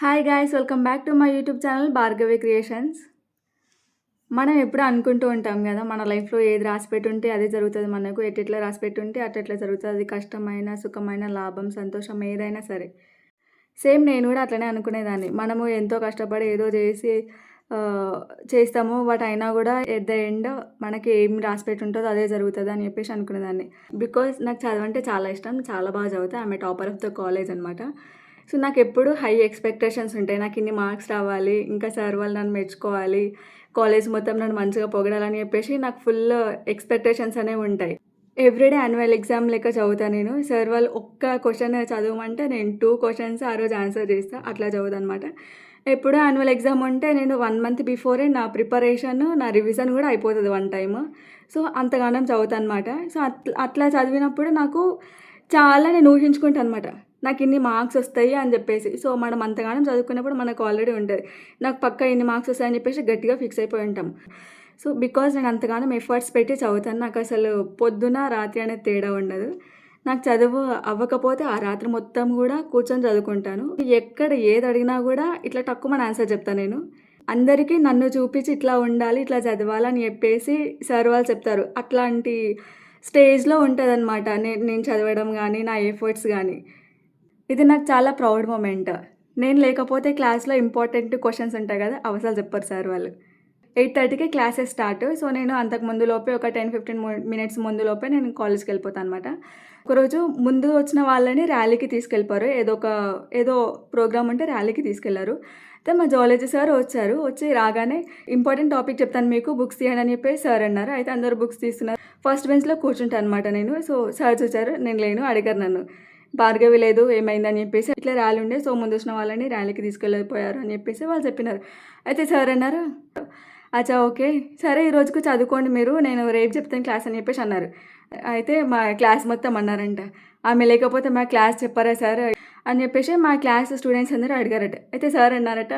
Hi guys, welcome back to my YouTube channel Bhargavi creations. మనం ఎప్పుడు అనుకుంటూ ఉంటాం కదా, మన లైఫ్లో ఏది రాసిపెట్టుంటే అదే జరుగుతుంది. మనకు ఎట్లా రాసిపెట్టుంటే అట్లా జరుగుతుంది. అది కష్టమైన, సుఖమైన, లాభం, సంతోషం ఏదైనా సరే. సేమ్ నేను కూడా అట్లనే అనుకునేదాన్ని. మనము ఎంతో కష్టపడి ఏదో చేసి చేస్తాము, బట్ అయినా కూడా ఎట్ ద ఎండ్ మనకి ఏం రాసిపెట్టి ఉంటుందో అదే జరుగుతుంది అని చెప్పేసి అనుకునేదాన్ని. బికాజ్ నాకు చదవంటే చాలా ఇష్టం, చాలా బాగా చదువుతాను. ఆమె టాపర్ ఆఫ్ ద కాలేజ్ అనమాట. సో నాకు ఎప్పుడు హై ఎక్స్పెక్టేషన్స్ ఉంటాయి. నాకు ఇన్ని మార్క్స్ రావాలి, ఇంకా సార్ వాళ్ళు నన్ను మెచ్చుకోవాలి, కాలేజ్ మొత్తం నన్ను మంచిగా పొగడాలని చెప్పేసి నాకు ఫుల్ ఎక్స్పెక్టేషన్స్ అనేవి ఉంటాయి. ఎవ్రీడే యాన్యువల్ ఎగ్జామ్ లెక్క చదువుతాను నేను. సార్ వాళ్ళు ఒక్క క్వశ్చన్ చదవమంటే నేను 2 క్వశ్చన్స్ ఆ రోజు ఆన్సర్ చేస్తాను, అట్లా చదువుతాను అనమాట. ఎప్పుడో యాన్యువల్ ఎగ్జామ్ ఉంటే నేను 1 మంత్ బిఫోరే నా ప్రిపరేషన్, నా రివిజన్ కూడా అయిపోతుంది 1 టైమ్. సో అంతగానం చదువుతాను అనమాట. సో అట్లా చదివినప్పుడు నాకు చాలా నేను ఊహించుకుంటాను అనమాట, నాకు ఇన్ని మార్క్స్ వస్తాయి అని చెప్పేసి. సో మనం అంతగానం చదువుకున్నప్పుడు మనకు ఆల్రెడీ ఉంటుంది, నాకు పక్కా ఇన్ని మార్క్స్ వస్తాయని చెప్పేసి గట్టిగా ఫిక్స్ అయిపోయి ఉంటాం. సో బికాజ్ నేను అంతగానం ఎఫర్ట్స్ పెట్టి చదువుతాను. నాకు అసలు పొద్దున రాత్రి అనేది తేడా ఉండదు. నాకు చదువు అవ్వకపోతే ఆ రాత్రి మొత్తం కూడా కూర్చొని చదువుకుంటాను. ఎక్కడ ఏది అడిగినా కూడా ఇట్లా తక్కువ ఆన్సర్ చెప్తాను నేను. అందరికీ నన్ను చూపించి ఇట్లా ఉండాలి, ఇట్లా చదవాలని చెప్పేసి సార్ వాళ్ళు చెప్తారు. అట్లాంటి స్టేజ్లో ఉంటుంది అనమాట నేను చదవడం కానీ, నా ఎఫర్ట్స్ కానీ. ఇది నాకు చాలా ప్రౌడ్ మూమెంట్. నేను లేకపోతే క్లాస్లో ఇంపార్టెంట్ క్వశ్చన్స్ ఉంటాయి కదా, అవసరాలు చెప్పారు సార్ వాళ్ళు. 8:30కి క్లాసెస్ స్టార్ట్. సో నేను అంతకు ముందు లోపే ఒక 10-15 మినిట్స్ ముందు లోపే నేను కాలేజ్కి వెళ్ళిపోతాను అనమాట. ఒకరోజు ముందు వచ్చిన వాళ్ళని ర్యాలీకి తీసుకెళ్ళిపోయారు. ఏదో ప్రోగ్రామ్ ఉంటే ర్యాలీకి తీసుకెళ్లారు. అయితే మా జువాలజీ సార్ వచ్చి రాగానే ఇంపార్టెంట్ టాపిక్ చెప్తాను మీకు, బుక్స్ తీయండి అని చెప్పి సార్ అన్నారు. అయితే అందరూ బుక్స్ తీస్తున్నారు. ఫస్ట్ బెంచ్లో కూర్చుంటాను అనమాట నేను. సో సార్ చూచారు, నేను లేను, అడిగారు నన్ను, భార్గవి లేదు ఏమైందని చెప్పేసి. ఇట్లా ర్యాలీ ఉండే, సో ముందు వచ్చిన వాళ్ళని ర్యాలీకి తీసుకెళ్ళిపోయారు అని చెప్పేసి వాళ్ళు చెప్పినారు. అయితే సార్ అన్నారు, అచ్చా ఓకే సరే ఈ రోజుకు చదువుకోండి మీరు, నేను రేపు చెప్తాను క్లాస్ అని చెప్పేసి అన్నారు. అయితే మా క్లాస్ మొత్తం అన్నారంట, ఆమె లేకపోతే మా క్లాస్ చెప్పారా సార్ అని చెప్పేసి మా క్లాస్ స్టూడెంట్స్ అందరూ అడిగారట. అయితే సార్ అన్నారట,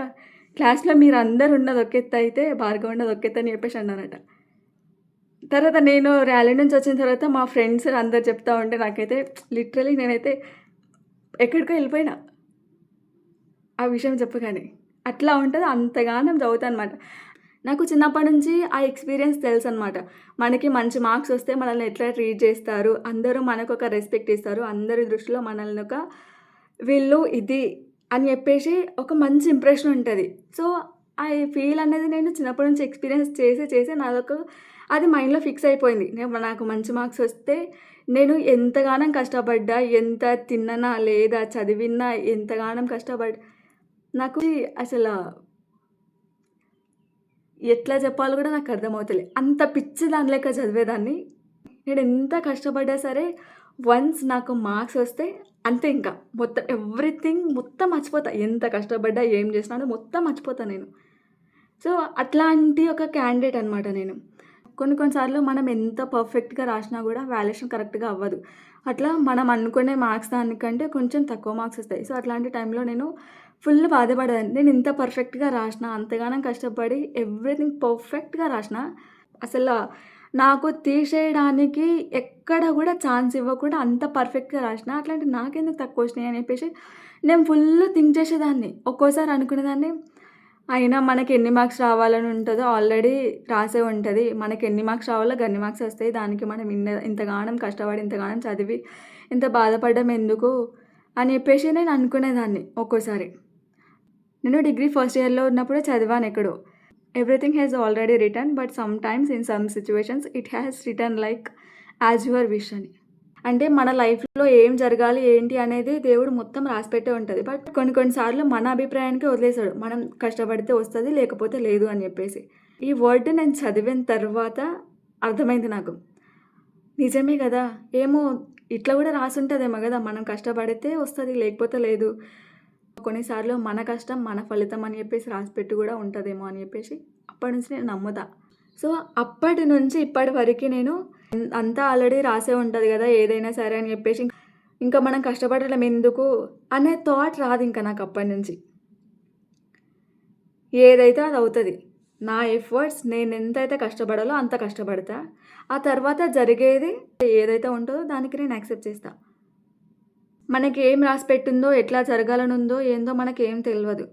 క్లాస్లో మీరు అందరు ఉన్నది ఒకెత్త, అయితే భార్గవి ఉన్నది ఒకెత్త అని చెప్పేసి అన్నారట. తర్వాత నేను ర్యాలీ నుంచి వచ్చిన తర్వాత మా ఫ్రెండ్స్ అందరు చెప్తా ఉంటే నాకైతే లిటరలీ నేనైతే ఎక్కడికో వెళ్ళిపోయినా ఆ విషయం చెప్పగానే. అట్లా ఉంటుంది, అంతగానం చదువుతాను అనమాట. నాకు చిన్నప్పటి నుంచి ఆ ఎక్స్పీరియన్స్ తెలుసు అనమాట. మనకి మంచి మార్క్స్ వస్తే మనల్ని ఎట్లా ట్రీట్ చేస్తారు, అందరూ మనకు ఒక రెస్పెక్ట్ ఇస్తారు, అందరి దృష్టిలో మనల్ని ఒక వీళ్ళు ఇది అని చెప్పేసి ఒక మంచి ఇంప్రెషన్ ఉంటుంది. సో ఆ ఫీల్ అనేది నేను చిన్నప్పటి నుంచి ఎక్స్పీరియన్స్ చేసి నాదొక అది మైండ్లో ఫిక్స్ అయిపోయింది. నాకు మంచి మార్క్స్ వస్తే నేను ఎంతగానం కష్టపడ్డా, ఎంత తిన్ననా లేదా చదివినా ఎంతగానం కష్టపడ్డా, నాకు అసలు ఎట్లా చెప్పాలో కూడా నాకు అర్థమవుతలే. అంత పిచ్చి దాని లెక్క చదివేదాన్ని. నేను ఎంత కష్టపడ్డా సరే వన్స్ నాకు మార్క్స్ వస్తే అంతే, ఇంకా మొత్తం ఎవ్రీథింగ్ మొత్తం మర్చిపోతా. ఎంత కష్టపడ్డా ఏం చేసినానో మొత్తం మర్చిపోతా నేను. సో అట్లాంటి ఒక క్యాండిడేట్ అనమాట నేను. కొన్నిసార్లు మనం ఎంత పర్ఫెక్ట్గా రాసినా కూడా వాల్యుయేషన్ కరెక్ట్గా అవ్వదు. అట్లా మనం అనుకునే మార్క్స్ దానికంటే కొంచెం తక్కువ మార్క్స్ వస్తాయి. సో అట్లాంటి టైంలో నేను ఫుల్ బాధపడేదాన్ని. నేను ఇంత పర్ఫెక్ట్గా రాసిన, అంతగానం కష్టపడి ఎవ్రీథింగ్ పర్ఫెక్ట్గా రాసిన, అసలు నాకు తీసేయడానికి ఎక్కడ కూడా ఛాన్స్ ఇవ్వకుండా అంత పర్ఫెక్ట్గా రాసిన, అట్లాంటి నాకెందుకు తక్కువ వచ్చినాయి అని చెప్పేసి నేను ఫుల్ థింక్ చేసేదాన్ని. ఒక్కోసారి అనుకునేదాన్ని, అయినా మనకి ఎన్ని మార్క్స్ రావాలని ఉంటుందో ఆల్రెడీ రాసే ఉంటుంది. మనకి ఎన్ని మార్క్స్ రావాలో గన్ని మార్క్స్ వస్తాయి. దానికి మనం ఇంతగానం కష్టపడి, ఇంతగానం చదివి, ఇంత బాధపడడం ఎందుకు అని చెప్పేసి నేను అనుకునేదాన్ని ఒక్కోసారి. నేను డిగ్రీ ఫస్ట్ ఇయర్లో ఉన్నప్పుడు చదివాను ఎక్కడో, everything has already return but some times in some situations it has return like as your wish అని. అంటే మన లైఫ్లో ఏం జరగాలి ఏంటి అనేది దేవుడు మొత్తం రాసిపెట్టే ఉంటుంది. బట్ కొన్నిసార్లు మన అభిప్రాయానికి వదిలేశాడు, మనం కష్టపడితే వస్తుంది లేకపోతే లేదు అని చెప్పేసి. ఈ వర్డ్ నేను చదివిన తర్వాత అర్థమైంది నాకు, నిజమే కదా, ఏమో ఇట్లా కూడా రాసి ఉంటుందేమో కదా, మనం కష్టపడితే వస్తుంది లేకపోతే లేదు. కొన్నిసార్లు మన కష్టం మన ఫలితం అని చెప్పేసి రాసిపెట్టి కూడా ఉంటుందేమో అని చెప్పేసి అప్పటి నుంచి నేను నమ్ముతా. సో అప్పటి నుంచి ఇప్పటి వరకు నేను అంతా ఆల్రెడీ రాసే ఉంటుంది కదా ఏదైనా సరే అని చెప్పేసి ఇంకా మనం కష్టపడడం ఎందుకు అనే థాట్ రాదు ఇంకా నాకు అప్పటి నుంచి. ఏదైతే అది అవుతుంది. నా ఎఫర్ట్స్ నేను ఎంతైతే కష్టపడాలో అంత కష్టపడతా. ఆ తర్వాత జరిగేది ఏదైతే ఉంటుందో దానికి నేను యాక్సెప్ట్ చేస్తా. మనకి ఏం రాసిపెట్టుందో, ఎట్లా జరగాలనుందో ఏందో మనకేం తెలవదు.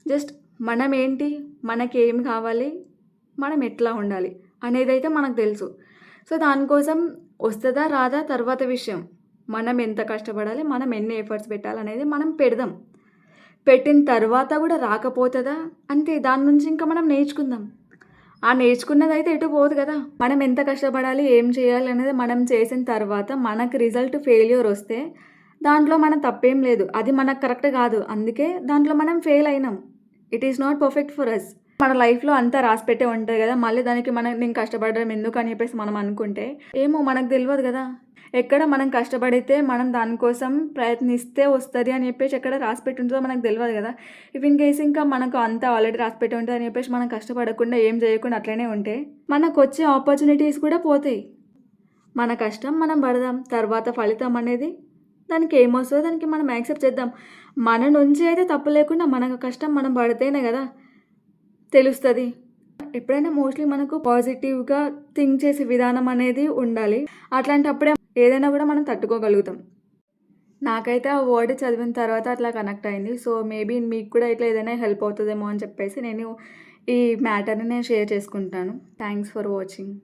జస్ట్ మనమేంటి, మనకేం కావాలి, మనం ఎట్లా ఉండాలి అనేదైతే మనకు తెలుసు. సో, దానికోసం వస్తదా, రాదా తర్వాత విషయం. మనం ఎంత కష్టపడాలి, మనం ఎన్ని ఎఫర్ట్స్ పెట్టాలనేది మనం పెడదాం. పెట్టిన తర్వాత కూడా రాకపోతదా, అంతే. దాని నుంచి ఇంకా మనం నేర్చుకుందాం. ఆ నేర్చుకున్నదైతే ఎటు పోదు కదా! మనం ఎంత కష్టపడాలి, ఏం చేయాలి అనేది మనం చేసిన తర్వాత మనకు రిజల్ట్ ఫెయిల్యూర్ వస్తే దాంట్లో మన తప్పేం లేదు. అది మనకు కరెక్ట్ కాదు. అందుకే దాంట్లో మనం ఫెయిల్ అయినాం. It is not perfect for us. మన లైఫ్‌లో అంతా రాసిపెట్టే ఉంటది కదా! మళ్ళీ దానికి నేను కష్టపడడం ఎందుకని చెప్పేసి మనం అనుకుంటే, ఏమో మనకు తెలవదు కదా! ఎక్కడ మనం కష్టపడితే, మనం దానికోసం ప్రయత్నిస్తే వస్తది అని చెప్పేసి ఎక్కడ రాసిపెట్టి ఉంటదో మనకు తెలవదు కదా! ఇఫ్ ఇన్ కేస్ ఇంకా మనకు అంతా ఆల్రెడీ రాసిపెట్టి ఉంటదని చెప్పేసి మనం కష్టపడకుండా, ఏం చేయకుండా అట్లనే ఉంటే, మనకొచ్చే ఆపర్చునిటీస్ కూడా పోతాయి. మన కష్టం మనం పడదాం. తర్వాత ఫలితం అనేది దానికి ఏమొస్తదో దానికి మనం యాక్సెప్ట్ చేద్దాం. మన నుంచి అయితే తప్పు లేకుండా మన కష్టం మనం పడితేనే కదా తెలుస్తది. ఎప్పుడైనా మోస్ట్‌లీ మనకు పాజిటివ్‌గా థింక్ చేసే విధానం అనేది ఉండాలి. అట్లాంటప్పుడే ఏదైనా కూడా మనం తట్టుకోగలుగుతాం. నాకైతే ఆ వర్డ్ చదివిన తర్వాత అట్లా కనెక్ట్ అయింది. సో, మేబీ మీకు కూడా ఇట్లా ఏదైనా హెల్ప్ అవుతదేమో అని చెప్పేసి నేను ఈ మ్యాటర్‌ని షేర్ చేసుకుంటాను. Thanks for watching.